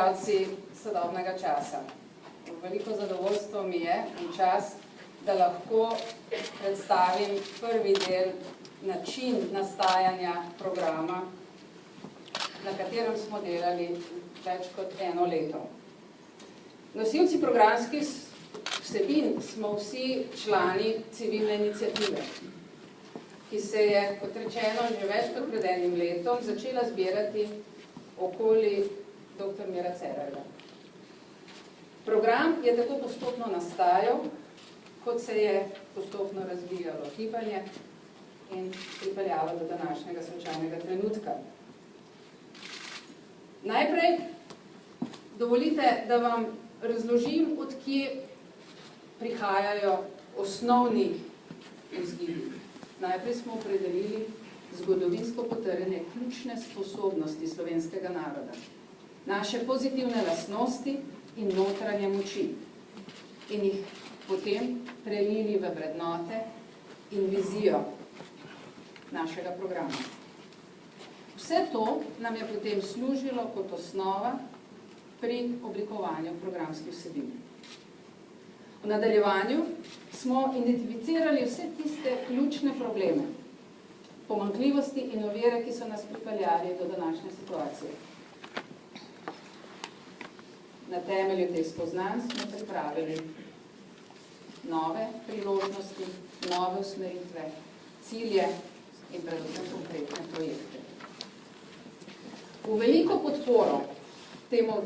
igralci sodobnega časa. Veliko zadovoljstvo mi je in čas, da lahko predstavim prvi del, način nastajanja programa, na katerem smo delali več kot 1 leto. Nosilci programskih vsebin smo vsi člani civilne iniciative, ki se je, kot rečeno, že več kot pred 1 letom začela zbirati okoli dr. Mira Cerarja. Program je tako postopno nastajal, kot se je postopno razvijalo gibanje in pripeljalo do današnjega slučajnega trenutka. Najprej dovolite, da vam razložim, od kje prihajajo osnovni vzgibi. Najprej smo opredelili zgodovinsko potrjene ključne sposobnosti slovenskega naroda, naše pozitivne lastnosti in notranje moči in jih potem prelili v vrednote in vizijo našega programa. Vse to nam je potem služilo kot osnova pri oblikovanju programskih vsebin. V nadaljevanju smo identificirali vse tiste ključne probleme, pomanjkljivosti in ovire, ki so nas pripeljali do današnje situacije. Na temelju teh spoznanj smo pripravili nove priložnosti, nove usmeritve, cilje in predvsem konkretne projekte. V veliko podporo temu